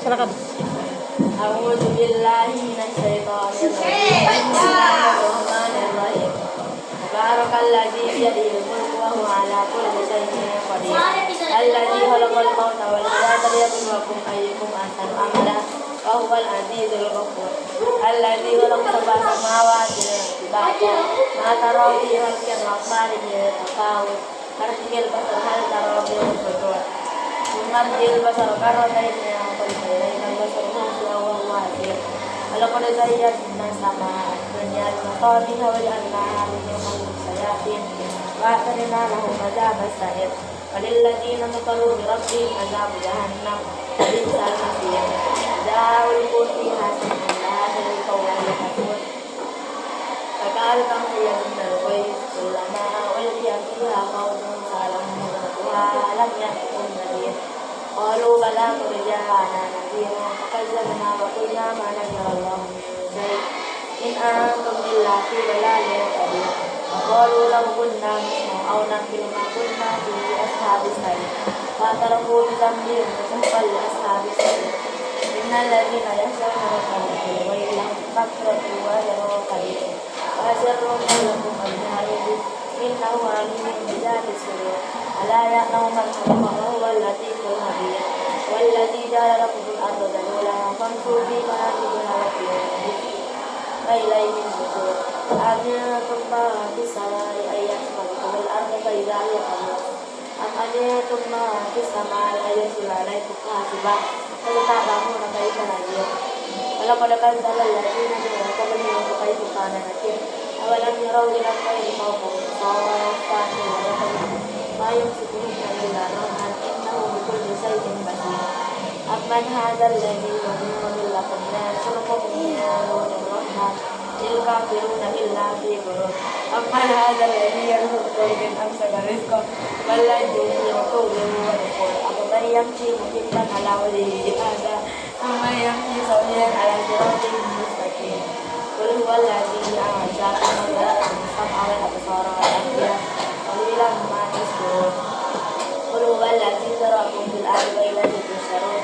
Silakan. أعوذ بالله من الشيطان الرجيم بسم الله الرحمن الرحيم تبارك الذي بيده الملك وهو على كل شيء قدير الذي خلق الموت والحياة ليبلوكم أيكم أحسن عملا وهو العزيز الغفور الذي خلق سبع سماوات طباقا ما ترى في خلق الرحمن من تفاوت فارجع البصر هل ترى من فطور ثم ارجع البصر كرتين ينقلب إليك البصر خاسئا وهو حسير ولقد زينا السماء الدنيا بمصابيح وجعلناها رجوما للشياطين وأعتدنا لهم عذاب السعير وللذين كفروا بربهم عذاب جهنم وبئس المصير إذا ألقوا فيها سمعوا لها شريكا وهم يحسبون فكأنهم من الغيظ كلما ألقي فيها فوج سألهم خزنتها ألم يأتكم نذير قالوا بلى قد جاءنا نذير فكذبنا وقلنا ما نزل الله من شيء إن أنتم إلا في ضلال كبير وقالوا لو كنا نسمع أو نعقل ما كنا في أصحاب السعير فاعترفوا بذنبهم فسحقا لأصحاب السعير إن الذين يخشون ربهم بالغيب لهم مغفرة وأجر كبير وأسروا قولكم واجهروا به إنه عليم بذات الصدور ألا يعلم من خلق وهو اللطيف الخبير والذي جعل لكم الأرض ذلولا فامشوا في مناكبها وكلوا وإليه النشور أأمنتم من في السماء أن يخسفكم الأرض فإذا هي تمور أم أمنتم من في السماء أن يرسل عليكم حاسبا فستعلمون كيف نذير ولقد كذب الذين من قبلهم فكيف كان نكير أولم يروا إلى الطير فوقهم صافات ويقبضن ما يمسكهن إلا الرحمن إنه بكل شيء بصير أمن هذا الذي يؤمن لكم ينصركم من دون الرحمن إن الكافرون إلا في غرور أمن هذا الذي يرزقكم إن أمسك رزقه بل لجوا في عتو ونفور أفمن يمشي مكبا على وجهه هذا أمن يمشي سويا على صراط مستقيم قل هو الذي أنشأكم وجعلكم السمع والأبصار والأفئدة قليلا ما تشكرون قل هو الذي ذرأكم في الأرض وإليه تحشرون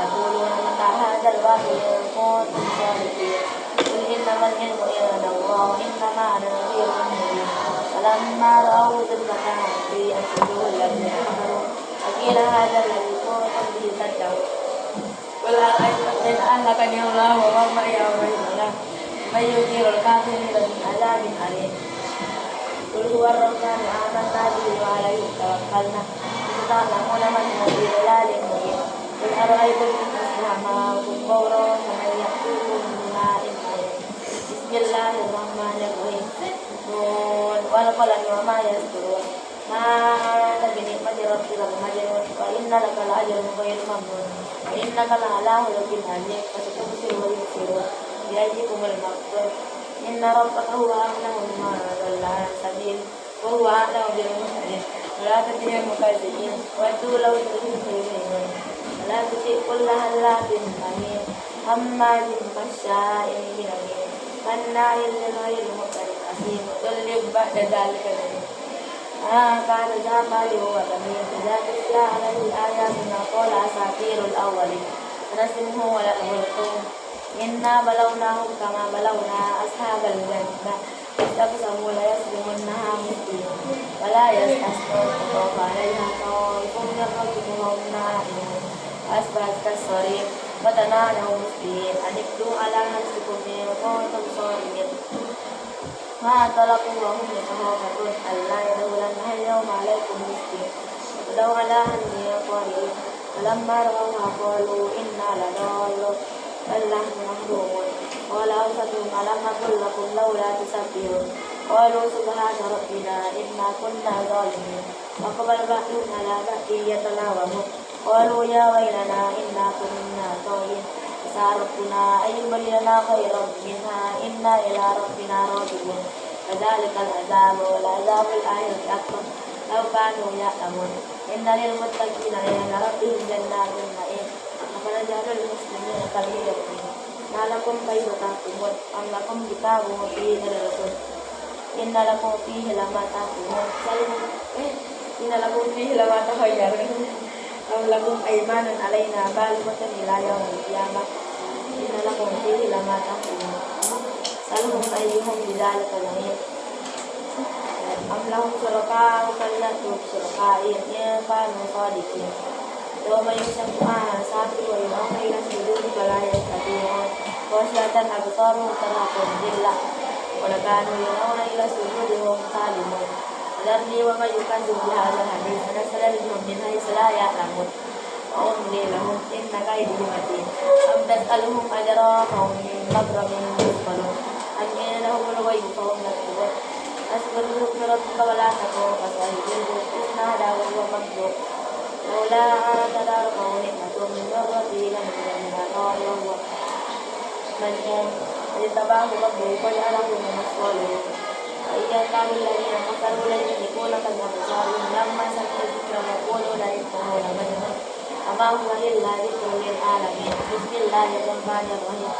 يقولون متى هذا الوعد إن كنتم صادقين قل إنما العلم عند الله وإنما أنا نذير مبين فلما رأوا زلفة في أنفسهم الذين كفروا وقيل هذا الذي كنتم به تدعون قل أرأيتم إن أهلكني الله ومن معي أو رجلا من يجير الكافرين من عذاب أليم قل هو الرحمن آمنا به وعليه توكلنا فستعلمون من هو في ضلال مبين قل أرأيتم إن أصبح ماؤكم غورا فمن يأتيكم بماء معين بسم الله الرحمن الرحيم نون والقلم وما يسطرون ما أنت بنعمة ربك بمجنون وإن لك لأجر غير ممنون وإنك لعلى خلق عظيم فستبصر ويبصرون بأيكم المقتول إن ربك هو أعلم بمن ضل عن السبيل وهو أعلم بالمهتدين ولا تطع المكذبين ودوا لو تدهنون ولا تطع كل هلاك مهين هماز مشاء بنميم مناع للخير معتد أثيم مطل بعد ذلك زنيم كان ذا مال وبنين إذا تتلى عليه آياتنا قال أساطير الأولين سنسمه ولهم القوم إنا بلوناهم كما بلونا أصحاب الجنة إذ أقسموا ليصرمنها مسلمين ولا يستثنون فطاف عليها طائف من ربهم وهم نائمون وأصبحت كالصريم وتنادوا مسلمين أن اغدوا على أنفسكم إن كنتم صارمين ما انطلقوا وهم يتخافتون ألا يدخلنها اليوم عليكم مسكين وغدوا على أهلهم قائلين فلما رأوها قالوا إنا لضالون بل نحن محرومون قال أوسطهم ألم نقل لكم لولا تسبحون قالوا سبحان ربنا إنا كنا ظالمين وأقبل بعضهم على بعض يتلاومون قالوا يا ويلنا إنا كنا طاغين عسى ربنا أن يبدلنا خيرا منها إنا إلى ربنا راجعون كذلك العذاب والعذاب الآخرة أكبر لو كانوا يعلمون إن للمتقين عند ربهم جنات النعيم أفنجعل المسلمين كالمجرمين ما لكم كيف تحكمون أم لكم كتاب فيه درس إن لكم فيه لما تحكمون إن لكم فيه لما تخيرون أم ولكم أيمان علينا بالغة إلى يوم القيامة إن لكم فيه لما تحكمون سلهم أيهم بذلك زعيم أم لهم شركاء فليأتوا بشركائهم إن كانوا صادقين يوم يكشف عن ساق ويدعون إلى السجود فلا يستطيعون خاشعة أبصارهم ترهقهم ذلة وكانوا يدعون إلى السجود وهم سالمون ذرني ومن يكذب بهذا الحديث سنستدرجهم من حيث لا يعلمون وأملي لهم إن كيدي متين أم تسألهم أجرا فهم من مغرم مثقلون أم لهم الغيب فهم يكتبون أسبل حكم ربك ولا تكون كصاحب الحوت إذ نادى وهو مكذوب لولا أن تداركه نعمة من ربه لنبذ بها قال وهو مذموم فاجتباه ربه فجعله من الصالحين وإذا كان الذين كفروا ليزلقون كالأبصارهم لما سمعوا الذكر يقولون إنه لمجنون وما هو إلا ذكر للعالمين بسم الله الرحمن الرحيم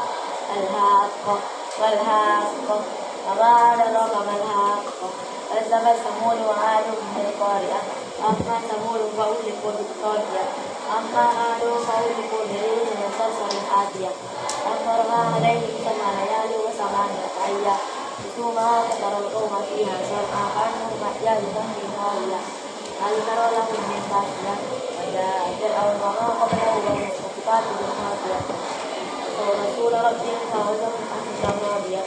الحاقة والحاقة وما أدراك ما الحاقة كذبت ثمود وعاد بالقارعة أما ثمود فأهلكوا بالطاغية أما عاد فأهلكوا بريح صرصر عاتية أمطرنا عليهم 7 ليال و8 أيام حسوما فترى القوم فيها صرعى كأنهم أحياء ظهر خاوية هل ترى لهم من باقية وجاء فرعون وما قبله والمؤتفكات بالخاطئة رسول ربهم فوزهم أخذا راضية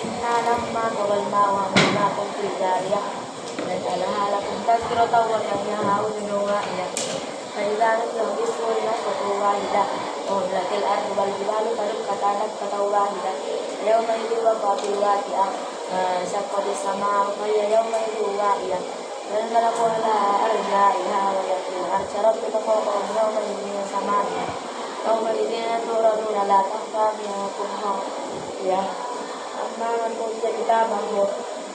إنا لما طغى الماء حملناكم في الجارية نجعلها لكم تذكرة وتحياها أذن واحدة فإذا نفخ في الصور نفخة واحدة وحملت الأرض والجبال فدكتا دكة واحدة يومئذ وقعت الواقعة انشقت السماء فهي يومئذ واقعة والملك على أرجائها ويحمل عرش ربك فوقهم يومئذ ثمانية يومئذ تعرضون لا تخفى منكم خافية أما من أوتي كتابه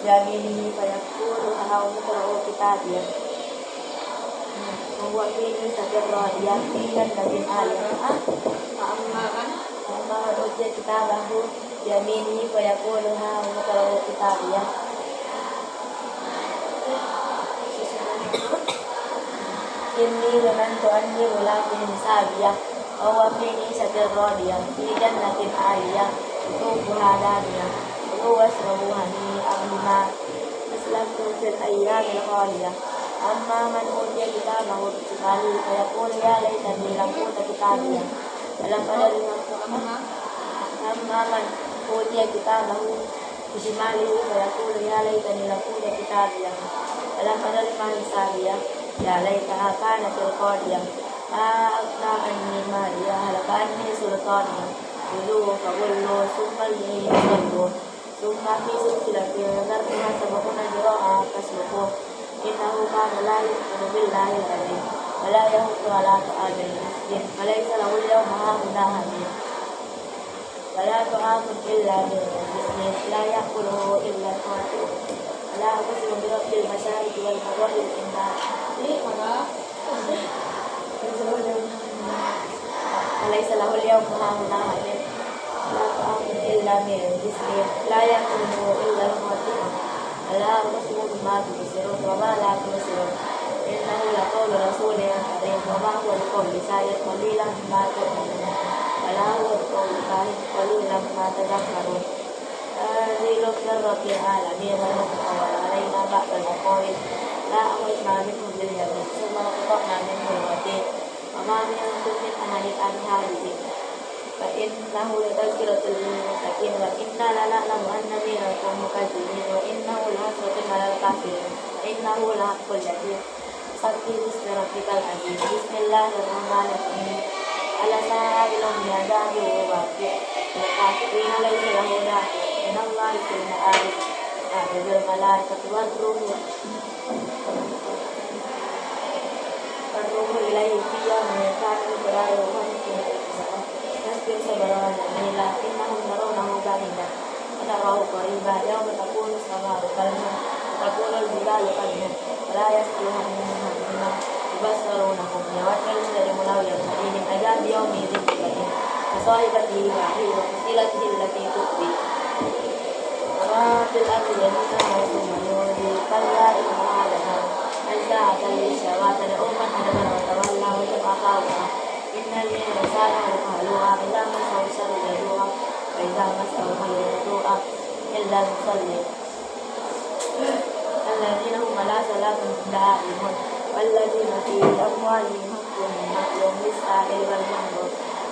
بيمينه فيقول هاؤم اقرءوا كتابيه وهو في عيشة راضية في جنة عالية أما من أوتي كتابه بيمينه فيقول هاؤم اقرءوا كتابيه إني ظننت أني ملاق حسابيه وهو في عيشة راضية في جنة عالية قطوفها دانية كلوا واشربوا هنيئا بما أسلفتم في الأيام الخالية أما من أوتي كتابه بشماله فيقول يا ليتني لم أوت كتابيه ولم أدر أما من أوتي كتابه بشماله فيقول يا ليتني لم أوت كتابيه ولم أدر ما حسابيه يا ليتها كانت القاضية ما أغنى عني ماليه هلك عني سلطاني خذوه فغلوا ثم الجحيم صلوه ثم في سلسلة ذرعها 70 ذراعا فاسلكوه إنه كان لا يؤمن بالله العظيم ولا يحض على طعام المسكين فليس له اليوم هاهنا حميم ولا طعام إلا من غسلين لا يأكله إلا الخاطئون ولا أقسم برب المشارق والمغرب إنها فليس له اليوم هاهنا حميم لا طعام إلا من غسلين لا يأكله إلا الخاطئون ولا أقسم بما تبصرون وما لا تبصرون إنه لقول رسول كريم وما هو بقول شاعر قليلا ما تؤمنون ولا هو بقول كاهن قليلا ما تذكرون تنزيل من رب العالمين والمتأول علينا بعد الأقاويل لا أخذنا منه باليمين ثم قطعنا منه الوتين وما منكم من أحد عنها بذكر فإنه لتذكرة للمتقين وإنا لنعلم أن منكم مكذبين وإنه لحسرة على الكافرين إنه لحق اليقين سبح باسم ربك العظيم بسم الله الرحمن الرحيم على سائل بعذاب واقع الكافرين ليس له دافع من الله في المعارف تعرض الملائكة والروح إليه في يوم كان مقداره 50 سنة فاصبر صبرا جميلا إنهم يرونه بعيدا ونراه قريبا يوم تكون السماء كالمهل وتكون الجبال كالمهل ولا يسأل همهم همما يبصرونهم يود المجرم لو يفتدي من عذاب يومئذ ببنيه وصاحبته وأخيه وفصيلته التي تؤويه وما في الأرض جميعا ثم ينجي كلا إنها لها نزاعة للشوى تدعو من أدبر وتولى وجمع إلا المصلين الذين هم على صلاتهم دائمون والذين في أموالهم حق معلوم للسائل والمحروم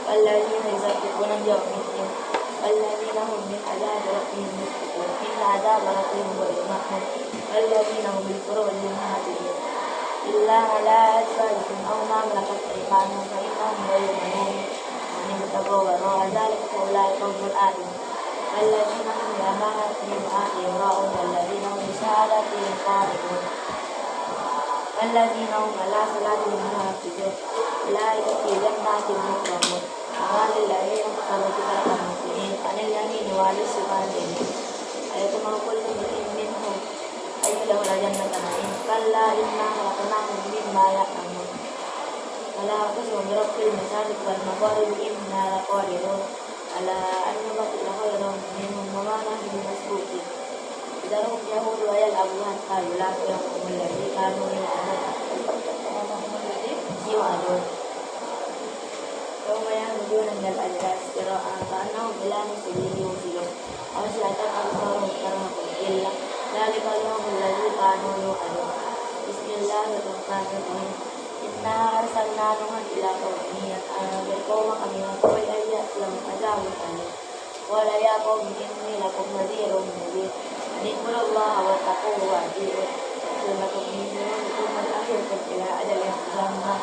والذين يصدقون بيوم الدين والذين هم من عذاب ربهم مشفقون إن عذاب ربهم غير مأمون والذين هم لفروجهم حافظون إلا على أزواجهم أو ما ملكت أيمانهم فإنهم غير ملومين ومن ابتغوا وراء ذلك فأولئك هم العادون والذين هم لأماناتهم راعون والذين هم بشهاداتهم قائمون والذين هم على صلاتهم محافظون أولئك في جنات مكرمون وما للذين كفروا كتاب المسلمين عن اليمين وعن الشمال أيطمع كل امرئ منهم أن يدخل جنة نعيم كلا إنا خلقناهم مما يعلمون ولا أقسم برب المشارق والمغارب إنا لقادرون على أن نبدل خيرا منهم وما نحن بمسبوقين ذرهم يهودوا ويلعبوا حتى يلاقيهم الذي كانوا يوعدون يوم يخرجون من الأجداث سراء كأنهم إلى نصب يوصلون خاشعة أبصارهم ترهقهم ذلة ذلك اليوم الذي كانوا يوعدون بسم الله الرحمن الرحيم إنا أرسلنا نوحا إلى قومه أن أنذر قومك من قبل أن يأتيهم عذاب أليم قال يا قوم إني لكم نذير مبين أن اعبدوا الله واتقوه وأطيعون يغفر لكم من ذنوبكم ويؤخركم إلى أجل مسمى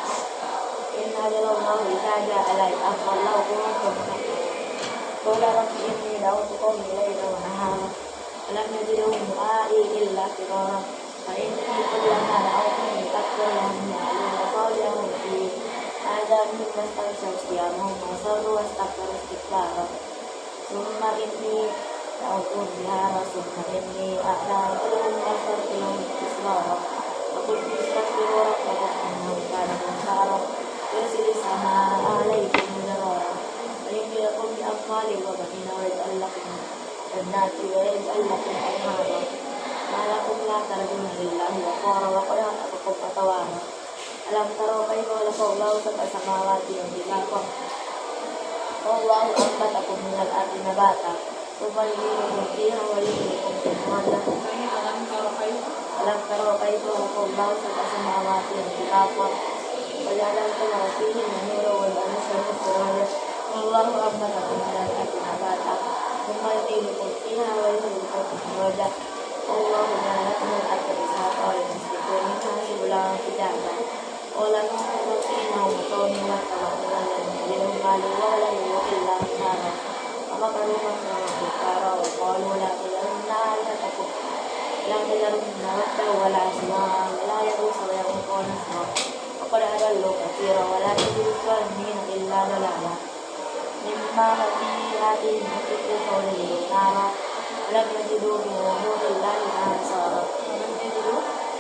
إن أجل الله إذا جاء لا يؤخر لو كنتم قال رب إني دعوت قومي ليلا ونهارا فلم يزدهم دعائي إلا فرارا فإني كلما دعوتهم لتكفر لهم جعلوا أصابعهم في آذانهم واستغشوا ثيابهم وأصروا واستكبروا استكبارا ثم إني دعوتهم جهارا ثم إني أعلنت لهم وأسررت لهم إسرارا وقلت استغفروا ربكم إنه كان غفارا يرسل السماء عليكم مدرارا ويمددكم بأموال وبنين ويجعل لكم جنات ويجعل لكم أنهارا ما لكم لا ترجون لله وقارا وقد خلقكم أطوارا ألم تروا كيف خلق الله سبع سماوات طباقا والله أنبتكم من الأرض نباتا ثم يعيدكم فيها ويخرجكم إخراجا ألم تروا كيف خلق الله سبع سماوات طباقا وجعل القمر فيهن نورا والشمس سراجا والله أنبتكم من الأرض نباتا ثم يعيدكم فيها ويخرجكم إخراجا والله جعل لكم الأرض بساطا لتسلكوا منها سبلا فجاجا ولم يكن فيها وقوم واتبعوا ولم يجدوا مالا وولد إلا خسارا ومكروا مكرا كفارا وقالوا لا تذرن آلهتكم لا تذرن ودا ولا سواعا ولا يغوث ويعوق ونسرا وقد أضلوا كثيرا ولا تزيد الظالمين إلا ضلالا مما خطيئاتهم أغرقوا فأولئك نارا ولم يجدوا من دون الله أنصارا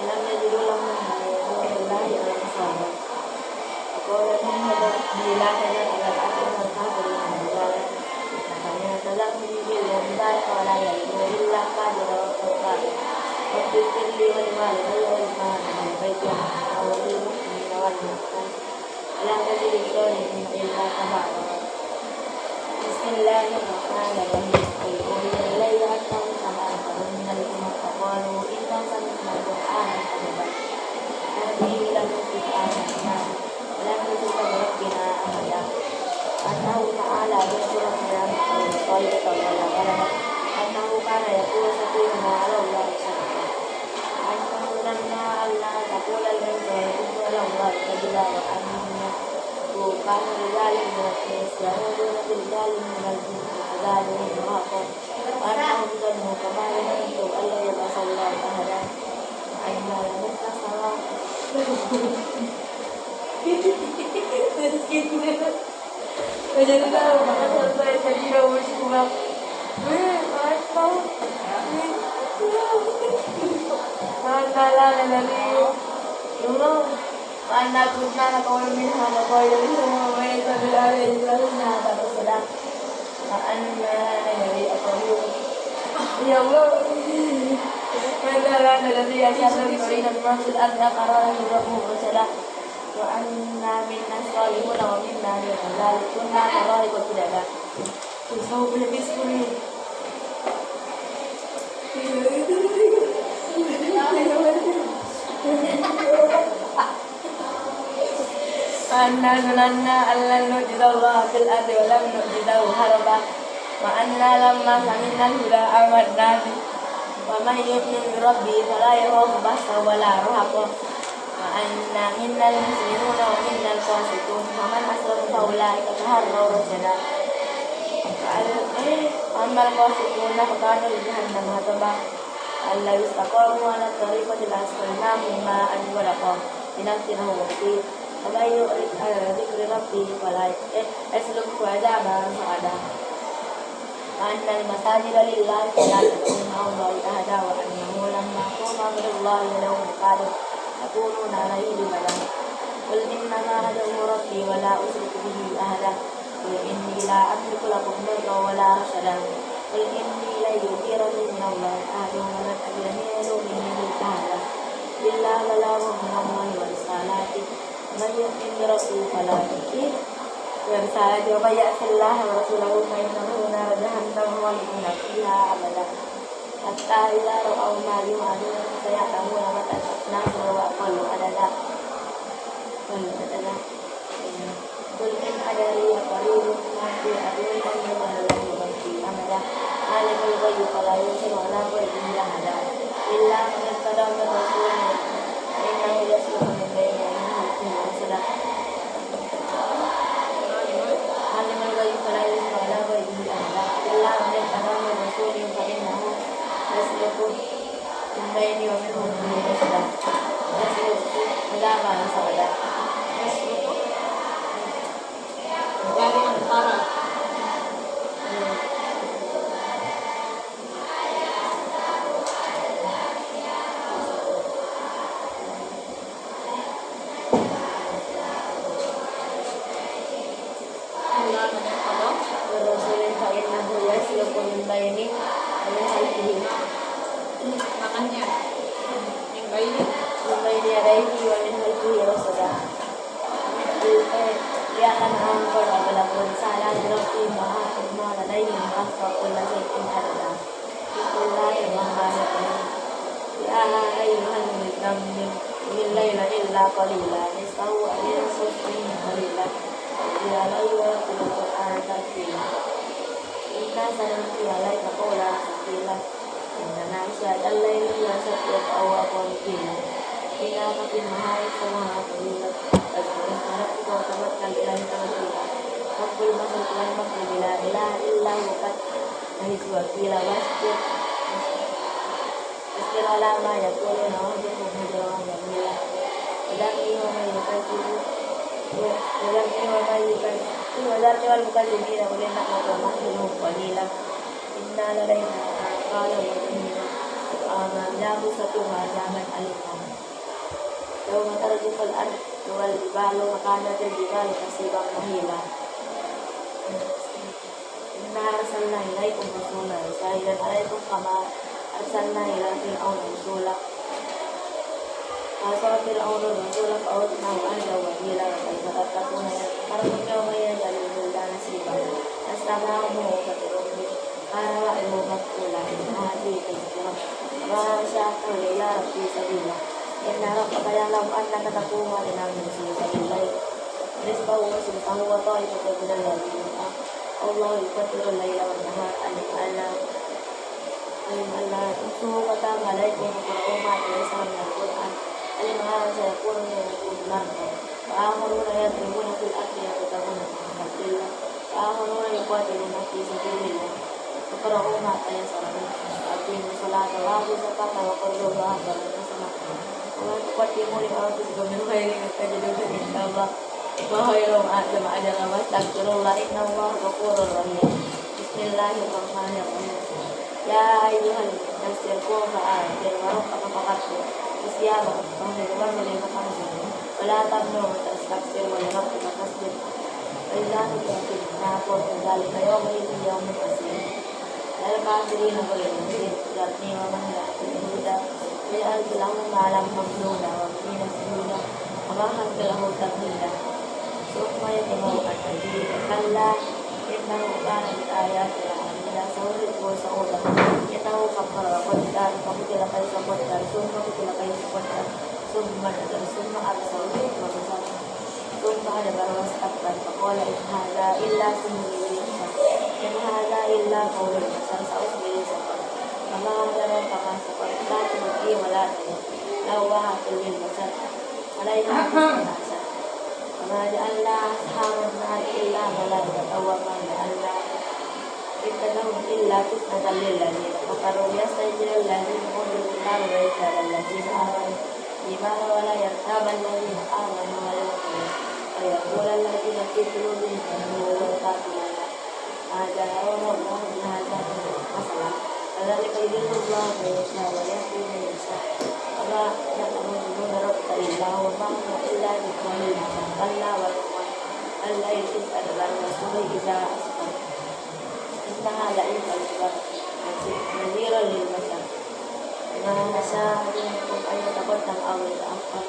لم يجدوا لهم من دون الله أنصارا وقال نوح ربي لا تذر على الأرض من الكافرين ديارا فإن تذرهم يضلوا عبادك ولا يلدوا إلا فاجرا كفارا رب اغفر لي ولوالدي ولمن بيت وللمؤمنين والمؤمنات ولا تزد الظالمين إلا تبارا بسم الله الرحمن الرحيم قل أوحي إلي أنه كما أنزل من الأمم فقالوا إنا سمعنا قرآنا عجبا يهدي إلى الرشد فآمنا ولم نشرك بربنا أحدا أنه تعالى ذكر كلامه صيدا ولا غلبا أنه كان يقول سفيهنا على الله شركا أنه ظننا ألا تقول الإنس والجن على الله كذبا وأنه كان رجال من الإنس يعوذون برجال من الجن فزادهم رهقا وأنهم ظنوا كما ظننتم أن لن يبعث الله أحدا وأنا لمسنا السماء وجدناه فقد كبيرا ومشكورا وأنا لا نبي وأنا كنا نقول منها نقول منها وميت بالأرض لنا فقصدا وأنا نبي أقول يا الله وأنا لا نبي أشهد يريد الناس الأرض قرارا يربوه رشدا وأنا منا الصالحون ومنا دون ذلك كنا كذلك ابتداء تصوب بالبسم وأنا ظننا أن لن نجد الله في الأرض ولم نجده هربا وأنا لما سمعنا الهدى آمنا به ومن يؤمن بربه فلا يخاف بأسا ولا رهقا وأنا منا المسلمون ومنا القاسطون ومن أسلم فأولئك تهروا رشدا وأما القاسطون فكانوا لجهنم حطبا أن لو استقاموا على الطريقة لأسقيناهم ماء غدقا لنفتنهم فيه ومن يؤرد عن ذكر ربه فلا يسلكه عذابا صعدا وأن المساجد لله فلا تدعوا مع الله أحدا وأنه لما قام أمر الله لهم قالوا يكونون عليه لبدا قل إنما أدعو ربي ولا أشرك به أحدا قل إني لا أملك لكم ضرا ولا رشدا قل إني لن يجيرني من الله أحد ولن أجد من دونه ملتحدا إلا بلاغ من الله ورسالاته ومن يؤمن بربه فلا يؤمن برسالته ومن يعص الله ورسوله فإنه نار جهنم خالدين فيها أبدا حتى إذا رأوا ما يوعدون فسيعلمون متى الأصنام وأقل عددا قل إن أدري قريب ما في أدري أن يظهر له في أمدا عالم الغيب فلا يرسل على غيبه أحدا إلا من ارتضى من رسول فإنه يسلك من بين يديه رسلا عالم الغيب فلا يرسل على غيبه أحدا إلا من ارتضى من رسول فإنه يسلك من بين يديه رسلا يسلك عذابا صعدا dari antara Rasulin fa'innahu yasluku min baini min khalfihi makanya yang baik min baini yadayhi wa min khalfihi rasada dia akan mengangkut apabila salah diroti ma ladaihi ma'afa kulla shay'in adada Bismillahirrahmanirrahim ya ayyuhal muzammil min layla illa qalila nisfahu aw yanqus minhu qalila ya ayyuhal qur'an tartila inna sanulqi alayka qawlan thaqila inna na'isyata al-layli yasabbu aw aqwamila inna fil nahari sawa'a qalila azkurus rabbika wa tawakkal ilaihi tawakkula rabbul masyriq wal maghrib la ilaha illa huwa fattahiz wakila wasbir ala ma yaquluna wajhum hujran jamila wadami wa ma yukazzibu wadami wal mukazzibina wa lana qawlan qalila inna ladaina qala wa inna amanna bi zaman alimah يوم ترجف الأرض والجبال وكانت الجبال كثيبا مهيلا إنا أرسلنا إليكم رسولا شاهدا عليكم كما أرسلنا إلى فرعون رسولا فعصى فرعون الرسول فأوتناه أهلا وبيلا وكيف تتقون فرق يوم يجعل البلدان شيبا فاستمعهم وكفروا به قال رأيه مقبولا هذه تذكرة وما شاء إلى ربي سبيلا إن ربك يعلم أنك تقوم أدنى من ثلثي الليل نصفه وثلثه وطائفة من الذين الله يقدر الليل والنهار علم ألا تنسوا وتاب عليكم وقرأوا ما تيسر من القرآن علم هذا سيكون منكم مرضى وآخرون يضربون في الأرض يبتغون من فضل الله وآخرون يقاتلون في سبيل الله وقرأوا ما تيسر منه وأقيموا الصلاة وآتوا الزكاة وقرضوا الله قرضا حسنا ومن تقدموا لأنفسكم من خير تجدوه عند الله وخير ما أجر واستغفروا الله إن الله غفور رحيم بسم الله الرحمن الرحيم يا أيها المدثر قم فأنذر وربك فكبر وثيابك فطهر والرجل فاهجر ولا تمنن تستكثر ولربك فاصبر فإذا نقرت الناقور فذلك يومئذ يوم عسير للكافرين غير يسير يأتي ومن يأتي الهدى ويجعل لهم مالا ممدودا وبنين سبيلا ومهدت له تمهيدا ثم يطمع أن يزيد كلا إنه كان بآياتنا عجبا ila sa ulit ko sa ulan. Yataw kapagkakot kaputila kayo sa kotdar, summa kaputila kayo sa kotdar, summa nadar, summa at sa ulit ko sa summa ada barawas kapag pakola inhala illa sumulili sa inhala illa kawin sa usbili sa pag pamahalarang pamasapag dati mag-iwala tayo lawa tulil masat alay na sa nasa pamahali Allah sahawan na illa malay natawa man Allah itanong illa kisna dalilani makaruyas na jilalani mundul utaru wa itaralani sahawan imana wala yartaban lani aman wala ayakul alladhina fi qulubihim maradun qatila ada orang ada masalah ذلك يضل الله من يشاء ويهدي من يشاء وما يعلمون جنود ربك الا هو معهم الا بقول كلا والقمر الليل اذ ادبر والصبح اذا اسفر انها لئيم الكبر نذيرا للبشر ما نشاء منكم ان يتقدم او يتاخر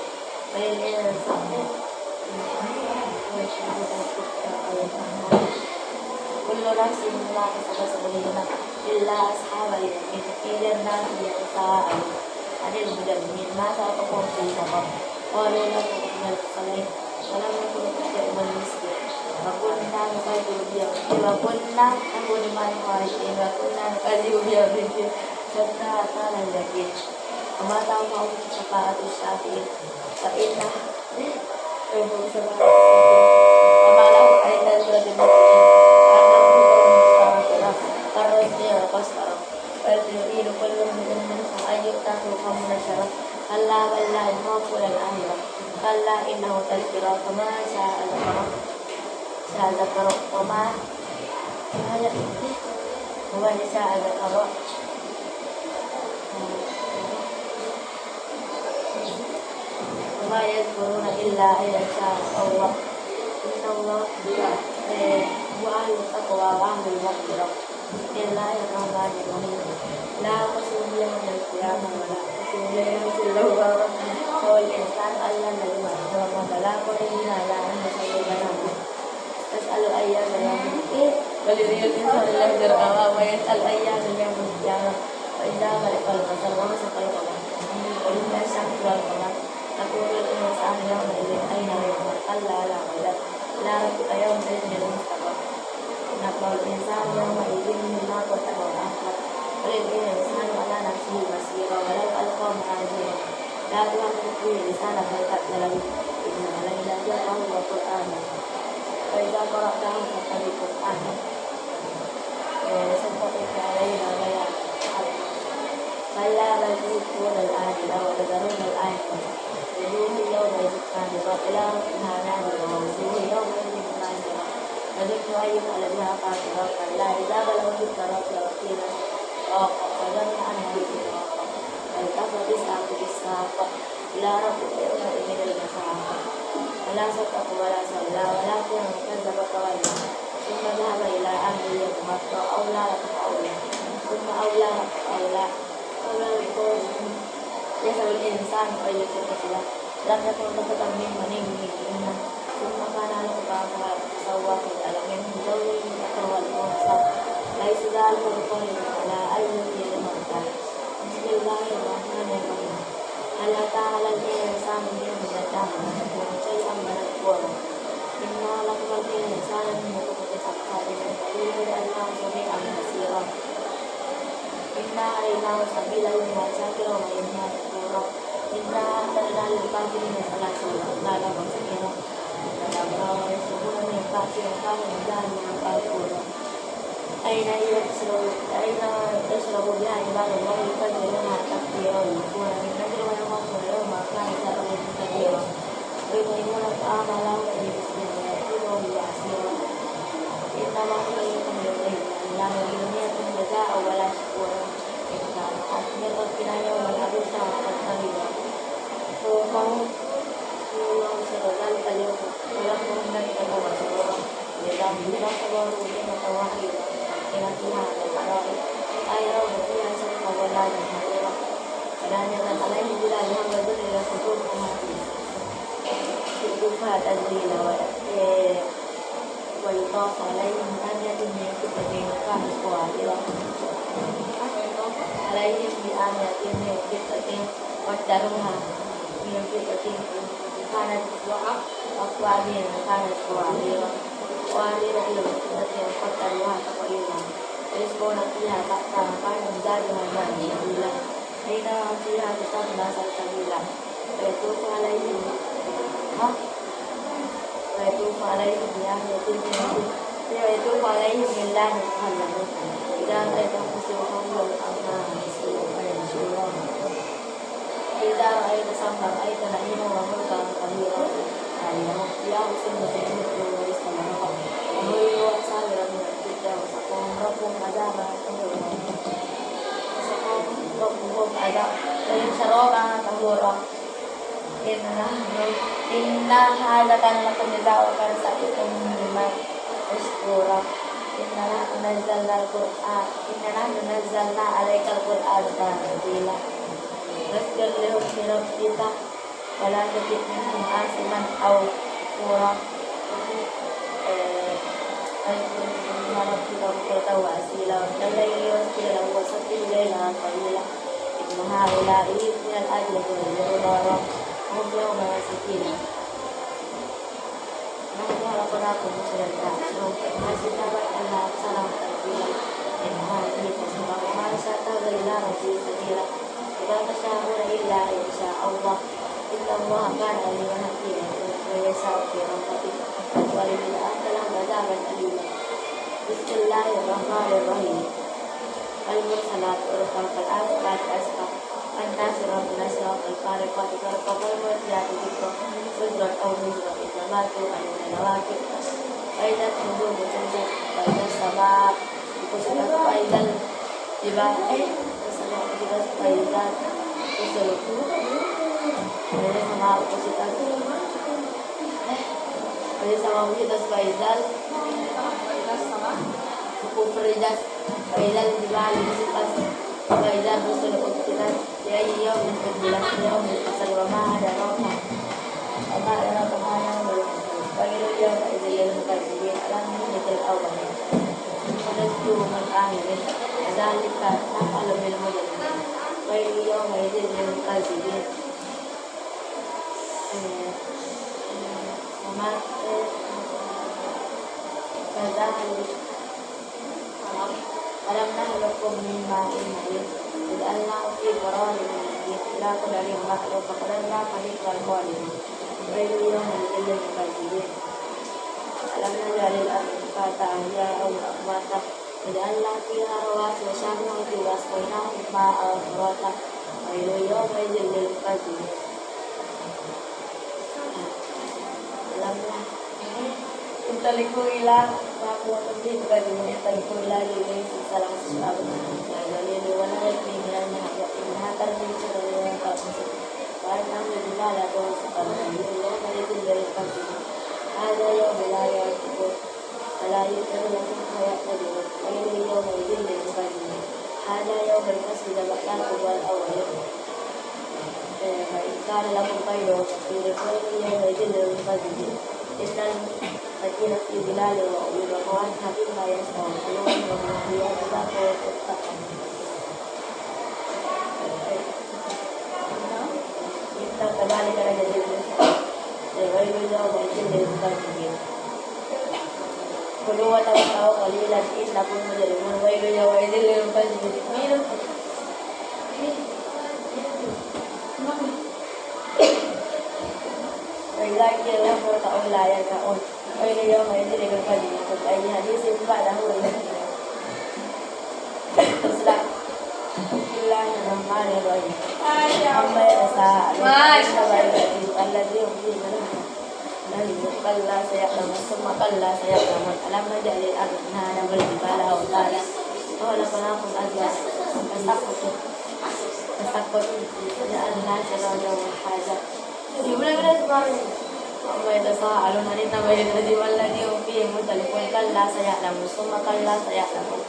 فللانسان كل نفس بما كسبت رهينة إلا أصحاب اليمين في جنات يتساءلون عن المجرمين ما سبقهم في سقر قالوا لم نكن من المرسلين ولم نكن نطعم المسكين وكنا نكذب بيوم وكنا نكون مع الخاسرين وكنا نكذب بيوم الدين حتى أتانا اليقين وما تنفعهم شفاعة الشافعين فإنها لهم شفاعة وما لهم عند الظالمين والقسطرة بل يريد كل منهم أن يؤتى حكما نشرا كلا بل لا يخافون الآخرة كلا إنه تذكرة فما شاء ذكر وما شاء ذكر وما يذكرون إلا أن يشاء الله إن الله هو أهل التقوى وأهل المغفرة بسم الله الرحمن الرحيم لا قسم يوم القيامة ولا قسم يوم اللوامة هو الإنسان ألا ندم رمضان لا قرين على أن نسلمنا تسأل أيام يوم الدين بل يريد الإنسان أن يهدر أمامه ويسأل أيام يوم القيامة فإذا برق البصر ومسك القمر وإذا الشمس والقمر تقول الإنسان يومئذ أين يذهب كلا لا وزر إلى ربك يومئذ المستقر نقول الإنسان يومئذ مما قدم وأخر وللإنسان الإنسان على نفسه بصيرا ولو ألقى معاذيرا لا تؤمن فيه لسانك فتأتي له إن علينا جمعه وقرآنه فإذا قرأته فاتبع قرآنه سنطبق علينا بيان كلا بل تؤثرون الآخرة وتذرون الآخرة وجوه يومئذ ناظرة إلى ربها ناظرة ووجوه يومئذ ناظرة تظن أن يفعل بها فاقرة كلا إذا بلغت التراقي وقيل فظن أنها الفراق فالتفت الساق بالساق إلى ربك يومئذ المساق ولا صدق ولا صلى ولكن كذب وتولى ثم ذهب إلى أهله يتمطى أولى لك فأولى ثم أولى لك فأولى يسأل الإنسان أن يترك له لم يكن نطفة من مني يمنى ثم كان نطفة فسوى في الألم من زوجه ذكر والأنثى ليس ذلك بقول على أن يحيي الموتى بسم الله الرحمن الرحيم هل أتى على الإنسان حين من الدهر شيئا مذكورا إنا خلقنا الإنسان من نطفة صفراء فقيل جعلناه سميعا بصيرا إنا أريناه سبيل إما شاكرا وإما كفورا إنا أعتدنا للكافرين سلاسلا لا لهم سكينا فلما يشربون من كأس كان مزاجها كافورا أين يشرب بها عباد الله يفجرونها تفجيرا يكون من نجر ويخافون يوما كان شره كبيرا ويطعمون الطعام على وجه مسكين ويأكلون يعسيرا إنما نطعمكم لوجه الله لا نريد منكم جزاء ولا شكورا من ربنا يوما عبوسا وقريبا فوقهم الله شر ذلك اليوم ولهم نكتب وسرورا لذلك صبروا نعمة وحيدا إلى فيها الحرائق لا يرون فيها شمسا ولا زمهريرا ولا نزل عليهم ظلالها وذلل صدورها شربها تذليلا ويطاف عليهم آنية من فضة kamis kuwahira. Alaihim bi'anatin yung fitatin wadaruha yung fitatin kanat wakwabin kanat kuwahira. Kuwahira yung fitatin wadaruha kapaila. Ispo na piha takta kanang daruhan na nila. Ay na ang piha kitang nasa kanila. Ito po alaihim. Ha? Ito po alaihim bi'anatin yung itu paling hilang kalau tidak ada kesusahan apa kita ada sambal ada nak ini orang berkata kami ada yang semua itu dari sana kami asal dari kita sekarang berpun ada sekarang berpun ada dari serokan tanggurang inna hadatan lakum jazaa'an sa'ikum bima Uskura Inna nazzalna al-Qur'an Inna nazzalna alaika al-Qur'an Tanzila Nasjur lihum minum kita Wala tutik minhum asiman Aw surah Harap kita bertawa asila Nalayli wasila Wasatil layla Qalila Ibn ha'ulai Minal ajla Yurunara Mubyaw mga sakina Aku bercerita, masih dapat Allah salam terbilang. Ini semua masa terbilang masih terbilang. Jika kesyahur ilah insya Allah. Inna Allah akan alim hakim. Wajasa firman kecuali bila adalah bazaran alim. Bismillahirrahmanirrahim. Al-Mursalat urfal asqat asqat. An-Nasirah bin-Nasirah al-Fariqat al-Qabal wal-Jati Dikro Sudrat al-Mujrat Islamatu al-Nawakib Faidat Nubur Mutunjuk Faidat Sabab Kusikat Faidal Diba Kusikat Faidat Kusikat Faidat sama Kusikat Faidat sama Kusikat Faidal Kufridat Faidal Diba Kusikat Faidal Kusikat Ya iya menjelas dia menjelaskan wama ada rohnya apa ada kemana bagi dia bagi dia bukan dia alam ini betul awal pada tujuh mengakhir zalika nafal bil mujad bagi dia bagi dia bukan dia sama kazalik alam nahlukum min ma'in mahin Allah fi qarari la qadari makhluk faqadanna khaliqal qadir bayyana lil kafirin alam najalil arfata ya Allah mata Allah fiha rawasi wa syahna fi wasqina ma'a rata bayyana lil kafirin alamna intaliku ila aku lebih bagi intaliku ila ini salam salam jadi wala yakni min hatar min sirri ka musik wa alhamdulillah la tawassul wa qaidil lil qalbi hada yawm la yaqut la yaqulu hayat tadi wa yawm idil lil qalbi hada yawm al-fasl bakan wal awwal kana lakum khayru fi yawm idil lil qalbi innal fakira fi bilal wa yawm hakim la yasau wa kita kembali ke raja dulu. Jadi beliau mungkin dari bukan ini. Kedua tahu kali lagi lapun menjadi mulai beliau ini dari bukan ini. Minum. Lagi lah bertahu layak kau. Beliau ini dari bukan ini. Ini hadis itu pada hari ini. Teruslah. Bismillahirrahmanirrahim. Amma yasa'alun alladhi hum fihi kalla saya'lamun thumma kalla saya'lamun alam naj'alil arda wal jibala awtada wa khalaqnakum azwajan tasaqqut ja'alna sirajan wa haja. Benar-benar sekali. Amma yasa'alun alladhi hum fihi mukhtalifun kalla saya'lamun thumma kalla saya'lamun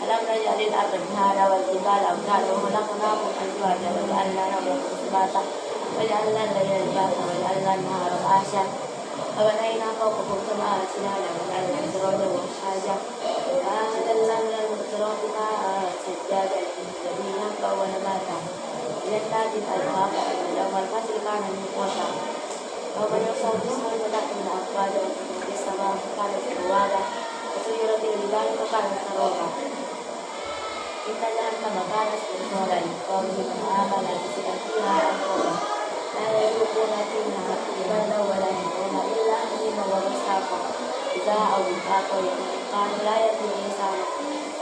alam najalil arda wal jibala awtada wa khalaqnakum azwajan wa ja'alna nawmakum subata wa ja'alna al-layla libasa wa ja'alna an-nahara ma'asha wa banayna fawqakum sama'a sinalan wa ja'alna sirajan wa haja wa anzalna المكافأة والفصل كان مقوتا ومن يخشى الجسر ولكن الأفراد وتكون السماء فكانت سروابا وسيرت الجبال فكانت سرابا إن جهنم كانت مرصادا قالوا من آمن بسلم فيها أنفسا لا يذوقون فيها بردا ولا يرون إلا حميما وغساقا جزاء وفاقا كانوا لا يأتون حسابا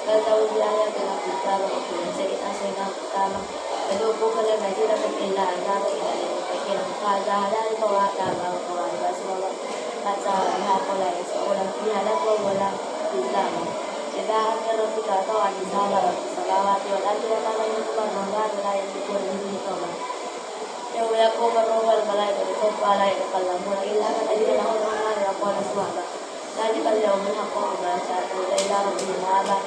كذبوا بآياتنا كتابا وكل شيء أحصيناه كتابا فذوقوا فلن نزيدكم إلا عذابا إلى المتقين هذا ذلك وعذابا وقوارب أسرارا حتى لا يسمعون فيها لغوا ولا كذابا إذا أمر ربك طوعا نزال رب السماوات والأرض وما بينهما الرحمن لا يملكون به قولا يوم يقوم الروح والملائكة صفا لا يتكلمون إلا من أذن له الرحمن وقال صوابا ذلك اليوم الحق وما شاءوا إلى ربهم مآبا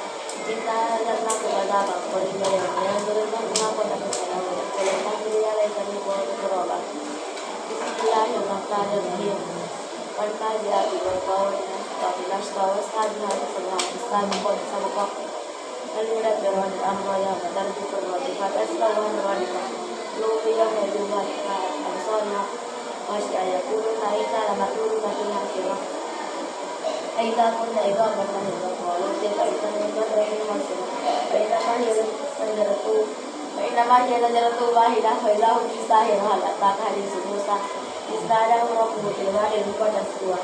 إنا أنزلناكم عذابا قريبا يوم ينظر المرء ما قدمت له ويقول الحمد لله ليتني كنت ترابا بسم الله الرحمن الرحيم والقارئات والقارئين والنشطة والسابحات سبحا السابقون سبقا المدبرون الأمر يوم ترجف الرادفات أسلوان الرادفة قلوب يومئذ واجفة أبصارها خاشعة يقولون أئنا لمردودون في الحافرة أئذا كنا عظاما نخرة قالوا تلك إذا كرة خاسرة فإنما هي زجرة واحدة فإذا هم في ساهرة هل أتاك حديث موسى إذ ناداه ربه بالوادي المقدس طوى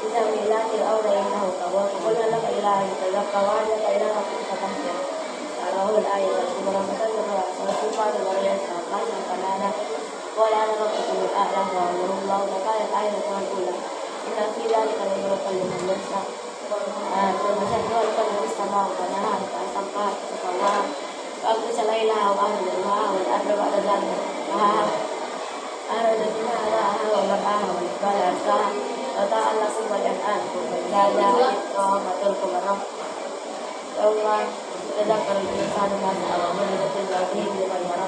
اذهب إلى فرعون إنه طغى فقل هل لك إلى أن تزكى وأهديك إلى ربك فتخشى أراه الآية الكبرى فتذكر فسوف ويسعى قال فنادى قال أنا ربكم الأعلى وأمره الله فقال الآية الأولى إن في ذلك لعبرة لمن يخشى فمسكنا القلب السماء وبناها فسقاها فسواها فأغطش ليلها وأهلها والأرض بعد ذلك دحاها أخرج منها ماءها ومرعاها والجبال أرساها متاعا لكم ولأنعامكم فإذا جاءت الطامة الكبرى يوم يتذكر الإنسان ما سعى وولدت الأرض لمن يرى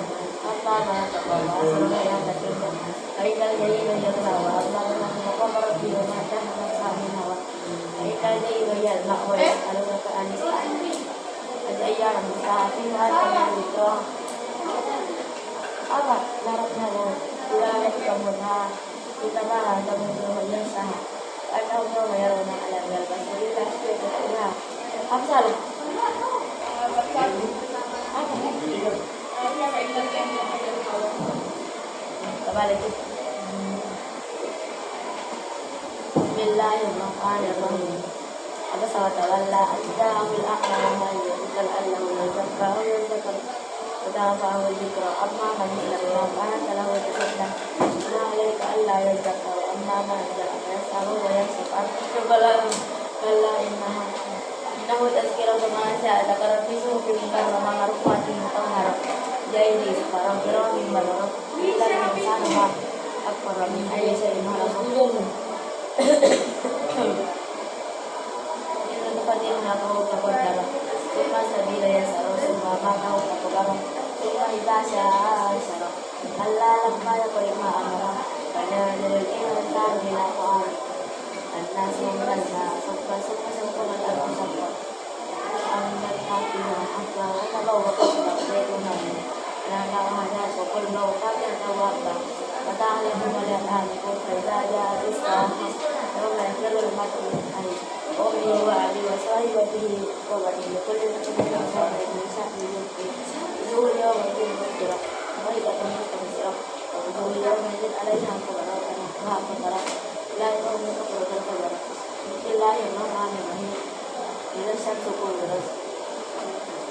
أما ما تقوى وأسر الحياة الدنيا فإن الجحيم يصلى وأما من مقام ربه وما تحت نفسها من هوى فإن الجحيم هي المأوى يسألونك عن الساعة الأيام الساعة فيما أنت من ذكرها أبا لا ربنا أولئك تمنها إنما تمنه ينساها وأنهم يوم يرون على البصر إلا شيء تقولها أمثال kembali Bismillahirrahmanirrahim. Abasa wa tawalla an ja'ahu al-a'ma wa ma yudrika la'allahu yazakka aw yadhakkar fata'ahu dhikra amma man yas'alu wa anta lahu tasadda ma alayka alla yazakka wa amma man yas'alu wa yasfa kalla innahu tazkiratu man sha'a dzakara fi suhufin mukarramah marfu'atin mutahharah jaini sekarang kiramin barang kita insan ma akbar min ayyi shay'in halaqahu inna qadirna taqaddara thumma sabila yasara thumma ma'ahu taqaddara thumma idza sha'a syara alla lamma yaqul ma amara kana lil insan bila qa'am الناس من الناس سوف الأرض سوف أما الحاكمة حتى وتبوأ بيتها لنا وهذا وكل لو قبل توابا فتعلم ولا تعلم فإذا جاء الساعة يوم يفر المرء من أهله وأمه وأبيه وصاحبته وبنيه كل من صاحب من شأنه يبكي وجوه يومئذ مسفرة ضيقة مستبصرة ووجوه يومئذ عليها غبرة قدرة لا يوم كفرة الفجر بسم الله الرحمن الرحيم إذا الشمس كورت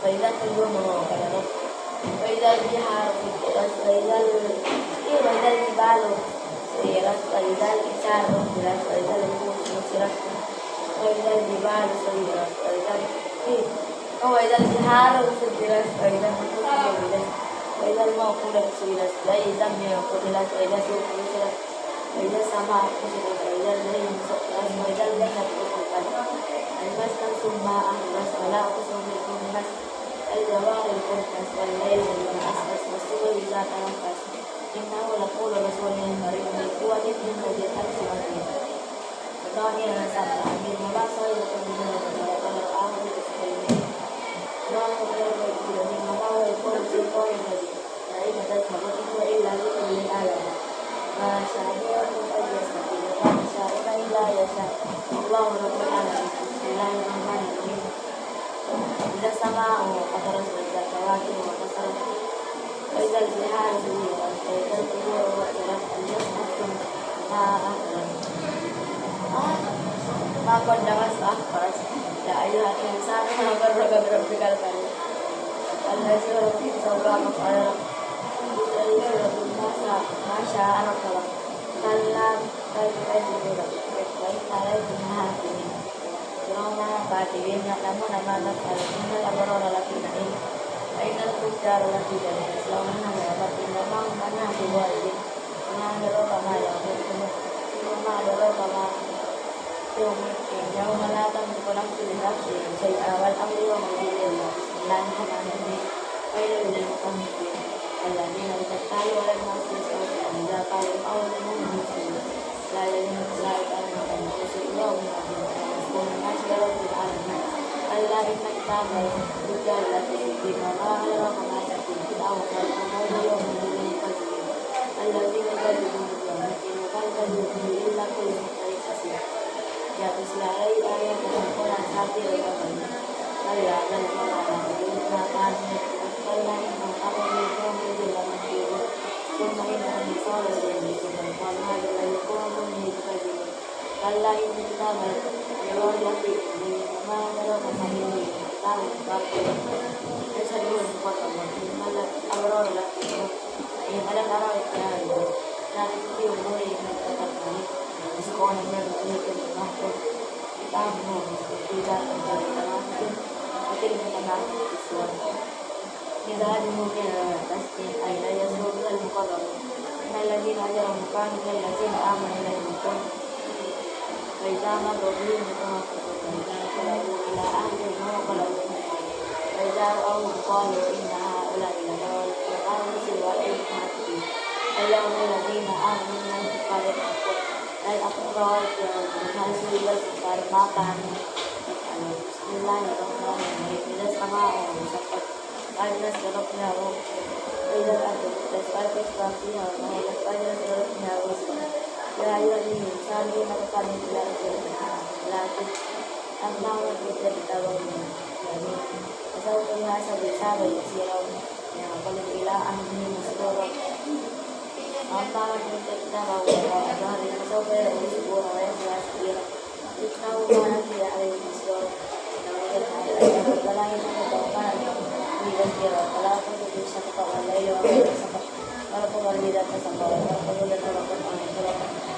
فإذا النجوم انكدرت وإذا البحار فجرت وإذا الجبال سيرت وإذا الإنسان أخبرت وإذا الوحوش نشرت وإذا الجبال سيرت وإذا البحار فجرت وإذا النفوس زوجت وإذا الموءودة سئلت وإذا النار قتلت وإذا السوق نشرت وإذا السماء كشطت وإذا الليل سطرت وإذا الجنة أزلفت المسك ثم أهلت ولا أقسم بالخنس الجوار الكنس والليل إذا عسعس والصبح إذا تنفس إنه لقول رسول كريم ذي قوة عند ذي العرش مكين وطاهر سبع بالمباصر وتنزيل ويقرأه بالتسليم نوح غير الكل من مطاوع الكل في قول الذي لا تذهب إلا الله رب العالمين بسم الله الرحمن الرحيم إذا السماء انفطرت وإذا الكواكب انتثرت وإذا البحار سجرت وإذا القبور بعثرت أليس نفس ما أهدرت ما قدمت وأخرت يا أيها الإنسان ما غرك بربك الكريم الذي خلقك سواك فعلك يسألك ما شاء ركبك كلا بل تكذبون وإن عليكم حافظين كراما كاتبين يعلمون ما تفعلون إن الأبرار لفي نعيم وإن الفجار لفي جحيم يصلونها يوم وما هم عنها بغائبين وما أدراك ما يوم الدين وما أدراك ما يوم الدين يوم لا تملك نفس لنفس شيئا والأمر يومئذ لله بسم الله الرحمن الرحيم ويل للمطففين الذين إذا اكتالوا على الناس يستوفون إذا قالوا أو لهم مسلمين لا يتعلمون أن يرسل يوم عظيم ويذكرون الناس برب العالمين ألا إن كتاب الرجال التي في الدين وما أدراك ما تأتي البدع والقول يوم للمكذبين الذين يكذبون بيوم الدين وما يكذبون إلا كل مختار أثيم يتلى عليه آيات ويقول أساطير الأولين بل يعلم ما كان كلا إنهم أمروا يوم لمنكرون ثم إنهم يصالوا إليه ثم يقال هذا الذي قوموا به تكذبون كلا إن كتاب الأبرار لفي عليين وما أدراك ما عليين كتاب باطل ليس به مفضل إن الأبرار لفي نعيم على الأرائك ينظرون لا في أمورهم متقدمين يسقون من رحيق مختوم كتاب نور في ذات التنافس وكلمة تنافس في السور مزاجه من تسكين أي لا يسوء من المقربين إن الذين أجرموا كانوا كالذين آمنوا لا يموتون فإذا مروا بهم يتوفون وإذا انقلبوا إلى أهلهم انقلبوا وإذا رأوهم قالوا إن هؤلاء لضالون سوى الكافرين اليوم الذين آمنوا من الكفار يضحكون لا الأبرار يحاسبون الكفار ما كانوا يفعلون بسم الله الرحمن الرحيم إذا السماء انشقت وإذا استرقنا وإذا الأرض مدت وألقت ما فيها ومهلت وإذا استرقنا وزنت يا أيها الإنسان لم تقنط إلى ربك لكن أما وجدت كتابه فسوف يحاسب حسابا يسيرا وينقلب إلى أهله مسرورا أما وجدت كتابه وراء ظهره فسوف يدعو ثبورا ويصلى سعيرا إنه كان في أهله مسرورا فلا يتوكل بذكرى فلا تنظر الشفق والليل وما سبق والقمر إذا اتسق والقمر إذا طرق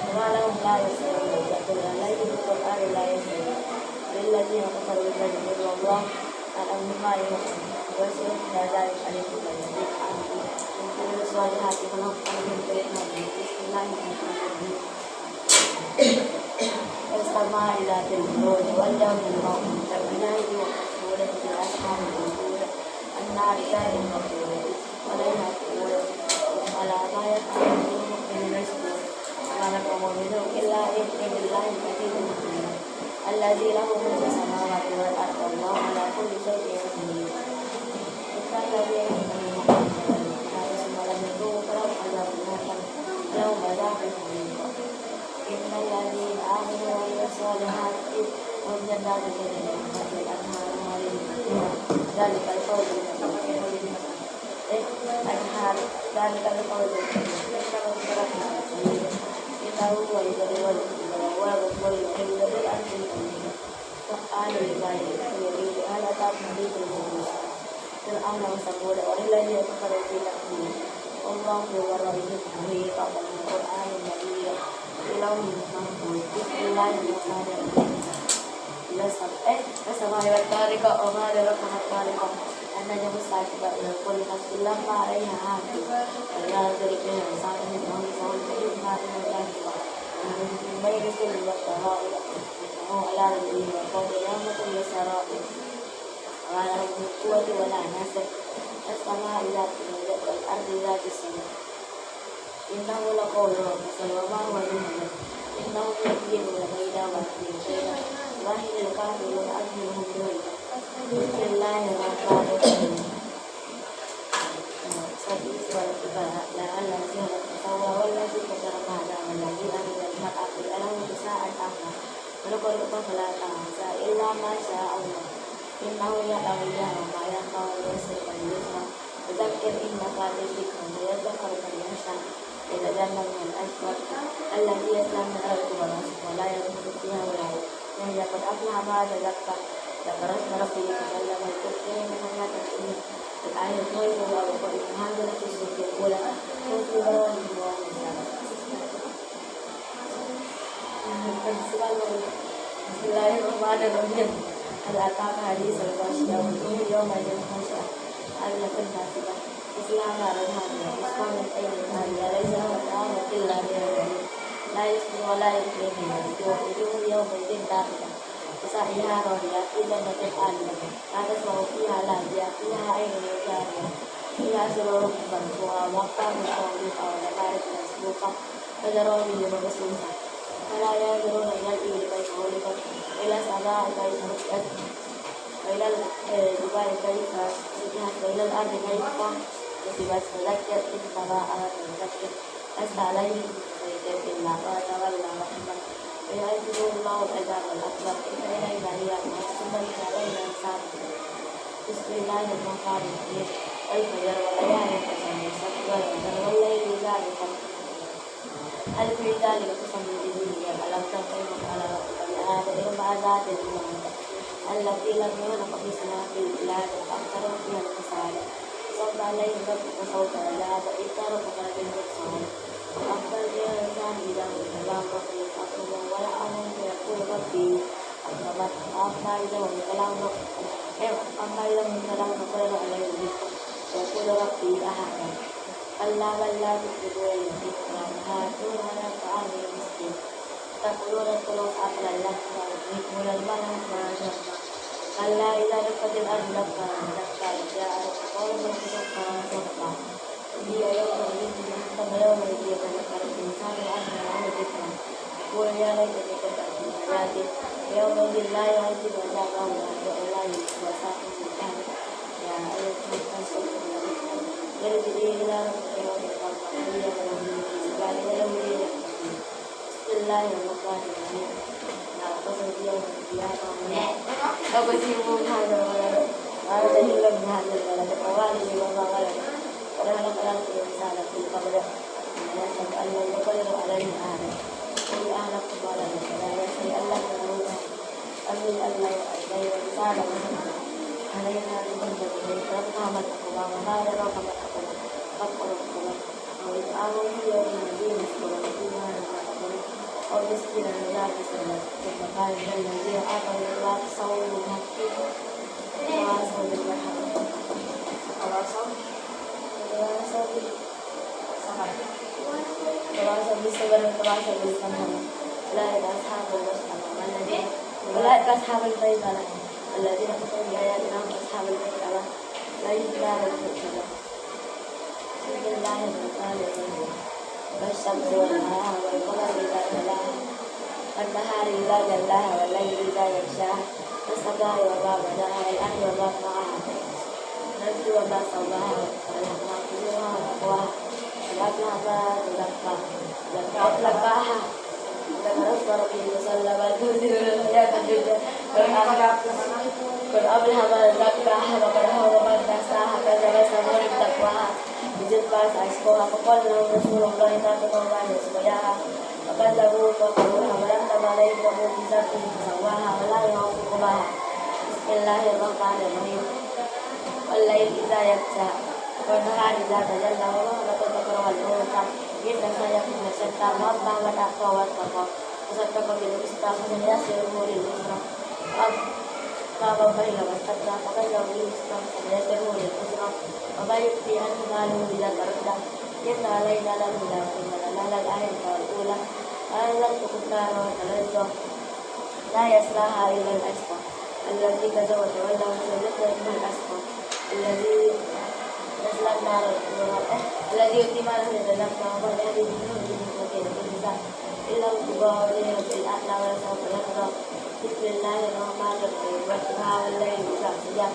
وما لهم لا يسمعون يأكلون الليل بالقرآن لا يسمعون للذين كفروا يكذبون والله أعلم بما يوعون ويسألون ذلك عليكم الذين آمنوا من كل الصالحات فلهم أجر فيحمدون بسم الله الرحمن الرحيم والسماء ذات البروج واليوم الموعود والليل والمسؤولة بالأسحار الموجودة النار ذات المقبولة عليها قوة وعلى ما يفعل المؤمن يشكر وما نقموا منهم إلا إن الله الكثير المؤمنين الذي له ملك السماوات والأرض والله على كل شيء قدير إن الذين يؤمنون ثم لم يتوبوا فلهم عذاب محكم لهم عذاب شديد إن الذين آمنوا وعملوا الصالحات لهم جنات تجري من تحتها الأنهار خالدين فيها ذلك الفوز الكبير أنهار ذلك الفوز الكبير إنه تركنا سبيلا إنه هو يجري والغفور ويحل بالأرض الكريم فقال لذلك يريد أن أتاك حديث المؤمنين فرعون وثمود والذين كفروا في تكذيب والله هو الرحيم الحميد قبل القرآن المجيد لوح محفوظ بسم الله الرحمن الرحيم السماء والطارق وما أدراك ما الطارق النجم الساكب إلى كل نفس لما عليها حافظ فلينظر الإنسان مما يسوي فإما إن ذلك من بين السر والترائب إنه على ربه وقول يوم كل سرائر وما له من قوة ولا ناصر السماء ذات البروج والأرض ذات الصدع إنه لقول رسول وما هو بمجنون إنهم يكذبون بيدا ويكذبون بيدا ظاهر الكافرون أكثرهم بهيدا بسم الله الرحمن الرحيم سبح اسم ربك الأعلى سوى والذي كفر بعد والذي أمن المرأة ألم ساعة أخرى ونقرئك فلا تنسى إلا ما شاء الله إنه يعلم الجهر وما يخفى ويسرك اليسرى فذكر إن نفعت الذكرى سيذكر من يخشى يتجنب من الأشقى الذي يسلم من الكبرى ولا يموت فيها ولا يحيى قد أفلح ما تزكى ذكر اسم ربه فصلى بل تؤثرون الحياة الدنيا الآية خير وأبقى هذا في الصوت الأولى صوت إبراهيم بسم الله الرحمن الرحيم هل أتاك حديث الغاشية وجوه يومئذ خاشعة عاملة ناصبة تصلى نارا حامية تسقى من عين آنية ليس لها طعام إلا من الضريع لا يسمن ولا يغني من جوع وجوه يومئذ ناصبة تسعيها راضية في جنة عالية لا تسمع فيها لاغية فيها عين جارية فيها سرور مرفوعة وأكواب موضوعة ونمارق مسبوقة وزرابي مبثوثة فلا ينظرون إلى الإبل كيف خلقت وإلى السماء كيف رفعت وإلى الجبال كيف سطحت وإلى الأرض كيف نصبت فذكر إنما أنت مذكر لست عليهم بمسيطر إلا ما تولى وكفر ويعذبه الله العذاب الأكبر إن إلينا إيابهم ثم إن علينا حسابهم بسم الله الرحمن الرحيم والفجر وليالي الفجر والشفع والليل إذا يسر هل في ذلك قسم لذي ألم تر كيف فعل ربك بآدم إرم ذات العماد التي لم يخلق مثلها في البلاد فأكثروا فيها الفساد صب عليهم ربك صوت عذاب اضطربوا بالمرصاد وأخبر الإنسان إذا ابتلاه ربه فأكرمه ونعمه فيقول ربي أكرمن وأما إذا ابتلاه فقدر عليه رزقه فيقول ربي أهانن كلا بل لا تكذبون اليتيم ولا تحاضون على طعام المسكين تأكلون الثلث أكلا لما وتحبون المال حبا جما كلا إذا دكت الأرض دكا دكا جاء ربك صفا صفا هي يومئذ ثم يومئذ يتذكر الإنسان وأنى له ذكرى يقول يا ليتني قدمت لحياتي يومئذ لا يعذب عذابه ولا يؤتي وثاقه سلطانه يا أيتها النفس ارجعي إلى ربك وتقبل هي وجبال يومئذ بسم الله الرحمن الرحيم لا أقسم بيوم القيامة أقسم هذا الولد هذا هي من هذا الولد ووالد وما ولد قد خلقنا الإنسان في قبل ونحسب أن لن نقدر عليه أحدا قل أهلكت على الفلا يسري ألا تدعون أمن ألا يؤدي الإنسان علينا بذنب إليك ربنا من أقوى وما يراك من أقوى فقر القوى أو إطعام في يوم الدين مسكرا فيما نفعل أو مسكنا لا تسلم ثم قال الذي أعطى الله تصور الحق وعصوا بالمحبة تواصل بالصبر وتواصل بالصبر أولئك أصحاب المشأمة أولئك أصحاب الميمنة الذين كفروا بآياتنا هم أصحاب المشأمة لا يجزى المشأمة بسم الله الرحمن الرحيم والشمس والقمر والقمر إذا تلاها والنهار إذا جلاها والليل إذا يغشاها والسماء وما بناها والأرض وما طحاها والنفس وما سواها والهواء فجورها وتقواها والأفلح ما تزكاها ذكر اسم ربه وصلى بل تؤثرون الحياة الدنيا قد أفلح من زكاها وقد خاب من دساها كذب ثمود بتقواها إذ بعث أشقاها فقال لهم رسول الله ناقة الله وسقياها فكذبوه فقالوها ولم عليهم معجزته فسواها ولا يخاف عقباها بسم الله الرحمن الرحيم والليل إذا يغشى والنهار إذا تجلى وما خلق الذكر والأنثى إن سعيكم لشتى وأما من أعطى واتقى وصدق بالحسنى فسنيسره لليسرى وأما من بخل واستغنى فكذب بالحسنى فسنيسره لليسرى وما يخفي عنه ماله إذا تردى إن علينا للهدى وإن لنا للآية الأولى أنزلتكم نارا وتلظى لا يصلاها إلا الأشقى الذي كذب وتولى وسيصلى الأشقى الذي يصلى النار الذي يؤتي ماله يتزكى وما يهدي من دونه وكيل النساء إلا ابتغاء وجه ربه الأعلى ولسوف يرضى بسم الله الرحمن الرحيم والضحى والليل إذا سجى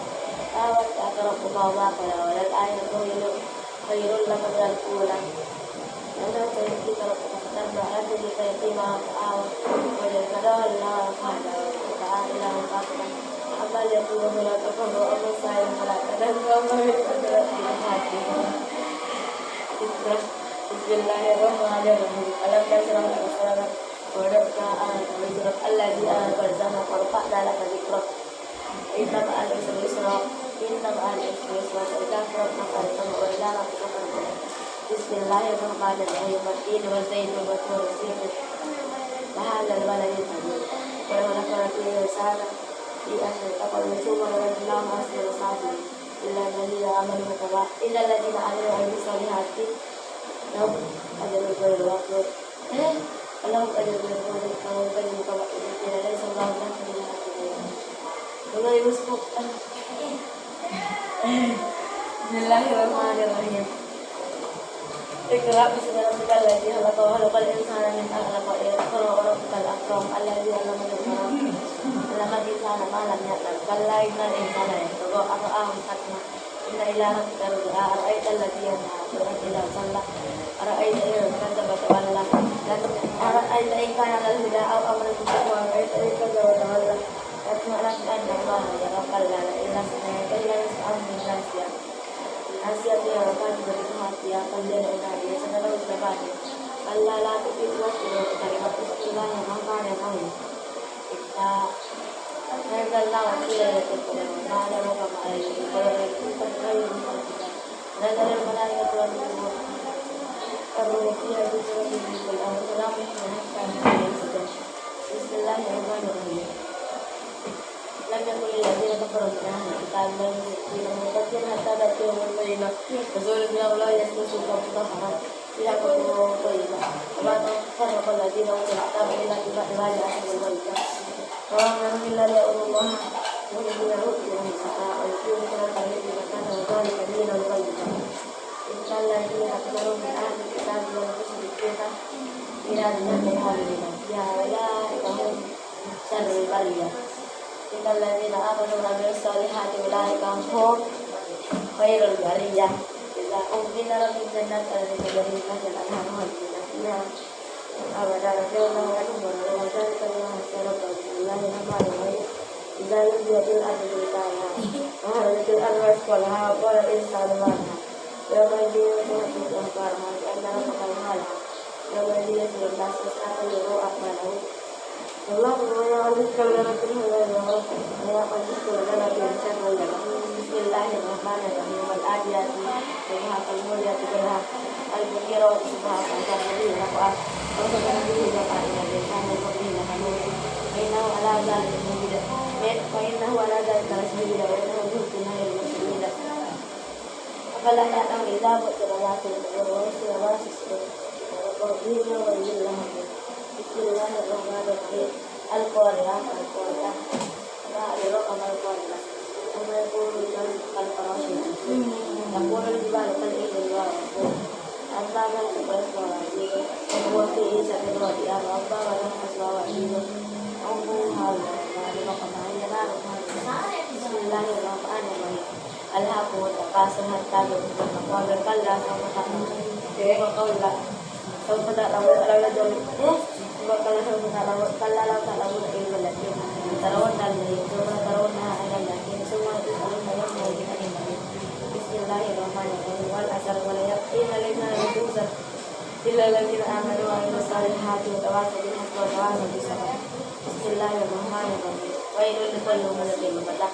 ما ودعك ربك وما قلى وللآخرة خير لك من الأولى وسوف يؤتيك ربك لا تجد يتيما فآوى وجدك ضالا فهدى وتعالى إلى مصابك أما اليتيم فلا تقهر وأما السائل فلا تنهر وأما الفقير فلا تهديه بسم الله الرحمن الرحيم ألم نشرح لك صدرك ووضعنا عنك وزرك الذي أنقض ظهرك ورفعنا لك ذكرك إن مع العسر يسرا إن مع العسر يسرا فإذا فرغت فانصب وإلى ربك فارغب بسم الله الرحمن الرحيم والتين والزيتون والطور السينين وهذا البلد الحميد ولقد الإنسان في أن اتقوا النشوم ولد الله أسر وصابر إلا الذين آمنوا إلا الذين آمنوا وعملوا الصالحات لهم أجر غير ممنون لهم أجر غير ممنون كما بين الذين ليس الله لهم من الحاكمين وغير مسبوق بسم الله الرحمن الرحيم اقرأ باسم ربك الذي خلق وخلق الإنسان من علق اقرأ وربك الأكرم الذي علم بالقلم علم الإنسان ما لم يعلم كلا إن الإنسان يطغى أن رآه استغنى إن إلى ربك الرجعى أرأيت الذي ينهى إذا صلى أرأيت إن كذب وتولى أرأيت إن كان على الهدى أو أمر بالتقوى أرأيت إن كذب وتولى أتمنى أن الله يرى كلا لئن لم كلا يسأل من ناسيا ناسيا وكان بالمعصية كلا لأنادي سنرى الزبادي كلا لا تطيع واسجد وترك بسم الله الرحمن الرحيم نزلنا وسيلة القدر ما له كما عليه القدر غير مستقيم نزل الملائكة والروح الروح فيها بسم الله والأمر سلام من بسم الله الرحمن الرحيم لم يكن الذين كفروا من أهل الكتاب من المفكر حتى تأتيهم البينة رسول من الله يسلك مطهرا إلى كفر طيبة وما تفرق الذين أوتوا الكتاب إلا بما جاءهم البينة وما إلا ليأمروا الله ومن يعود النساء ويكون من الطريق مكان وذلك دين الغيب إن الذين كفروا من أهل الكتاب والمشركين إلى جهنم خالدين فيها أولئك هم شر البرية إن الذين آمنوا وعملوا الصالحات أولئك هم خير البرية إذا أذن لهم جنات تجري تحت الأنهار خالدين فيها أبدا رضي الله عنهم وذلك الله سبحانه بسم الله الرحمن الرحيم إذا لزجت الأرض زلزالها وأخرجت الأرض أثقالها وقال الإنسان ما لها يومئذ تحدث أخبارها بأن ربك أوحى لها يومئذ يصدر الناس أشتاتا ليروا أعمالهم والله ما يعلم كلنا كله غير ويعمل كل لنا في شر لنا بسم الله الرحمن الرحيم والعاديات ضبحا فالموليات ضبحا المغيرة صبحا فالمغيرة رفعا وصبحا به رفعا إلى الإنسان الفقير حنون فإنه على ذلك لشهيد وإنه جهد غير المسلمين أفلا يعلم إذا بطل ما في القبور ويسر ما في الصدور وقضيه ويجل لهم بسم الله الرحمن الرحيم القارعة ما أدراك ما القارعة وما يقول الجبال كالفراش تقول الجبال كالإبل والعصفور أما من ثقلت موازينه فهو في عيشة راضية وأما من خسر موازينه فأمه هاوية ما أدراك ما هي نار بسم الله الرحمن الرحيم ألهاكم التكاثر حتى زرتم المقابر كلا سوف تعلمون سوف تعلمون كلا لو تعلمون علم اليقين ترون الجحيم ثم ترونها عين اليقين ثم تسألون يومئذ عن النعيم بسم الله الرحمن الرحيم والعصر واليقين الإنسان لفي خسر إلا الذين آمنوا وعملوا الصالحات وتواصوا بالحق وتواصوا بالصبر بسم الله الرحمن الرحيم ويل لكل همزة لمزة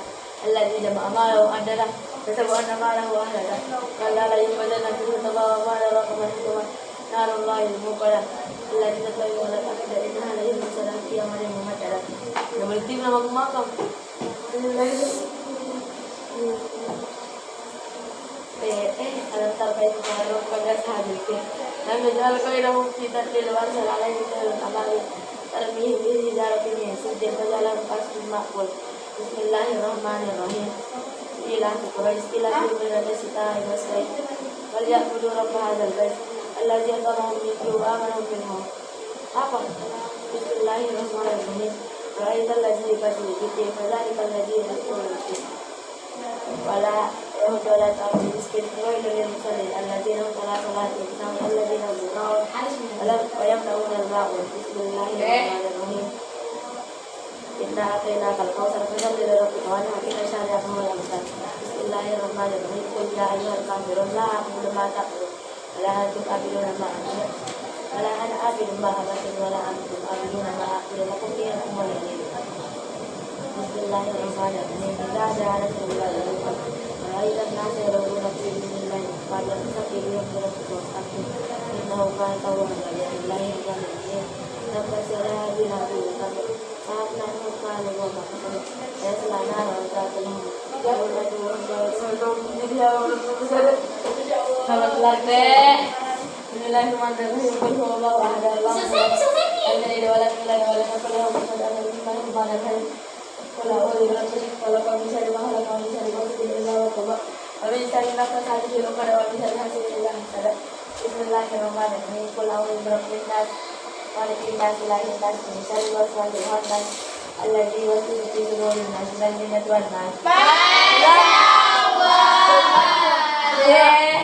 الذي جمع ماله وعدده يحسب أن ماله أهلكه كلا لينبذن في الحطمة وما أدراك ما الحطمة نار الله الموقدة التي تطلع على الأفئدة إنها ليمسنا في أمر ممثلة يوم الدين مقام ألم تر كيف فعل ربك بأصحاب الفيل لم يجعل كيدهم في تدليل وأرسل عليهم طيرا أبابيل ترميهم بحجارة من سجيل فجعلهم كعصف مأكول بسم الله الرحمن الرحيم إلى قريش إلى من الشتاء والصيف فليعبدوا رب هذا البيت الذي أطعمهم من جوع وآمنهم من خوف بسم الله الرحمن الرحيم رأيت الذي يكذب بالدين فذلك الذي يذكر الدين ولا يهود ولا تعود مسكين ويل للمصلين الذين هم على صلاتهم ساهون الذين هم يراءون ويمنعون الماعون بسم الله الرحمن الرحيم إنا أعطيناك الكوثر فصل لربك وانحر إن شانئك هو الأبتر بسم الله الرحمن الرحيم قل يا أيها الكافرون لا أعبد ما تعبدون ولا أنتم عابدون ما أعبد ولا أنا عابد ما عبدتم ولا أنتم عابدون ما أعبد لكم دينكم ولي دين بسم الله الرحمن الرحيم إذا جاء نصر الله والفتح ورأيت الناس يدخلون في دين الله أفواجا فسبحوا بربك واستغفره إنه كان توابا بسم الله الرحمن الرحيم تبت يدا أبي لهب وتب فأغنى عنه ماله وما كسب سيصلى نارا ذات لهب Selamat latih. Bismillahirrahmanirrahim. Qul huwallahu ahad. Allahu samad. Lam yalid wa lam yulad wa lam yakul lahu kufuwan ahad. Qul a'udzu birabbil falaq min syarri ma khalaq wa min syarri ghasiqin idza waqab wa min syarri naffatsati fil 'uqad wa min syarri hasidin idza hasad. Bismillahirrahmanirrahim. Qul a'udzu birabbin nas malikin nas ilahin nas min syarri waswasil khannas alladzi yuwaswisu fi sudurin nas minal jinnati wan nas.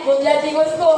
Bunda tikusku.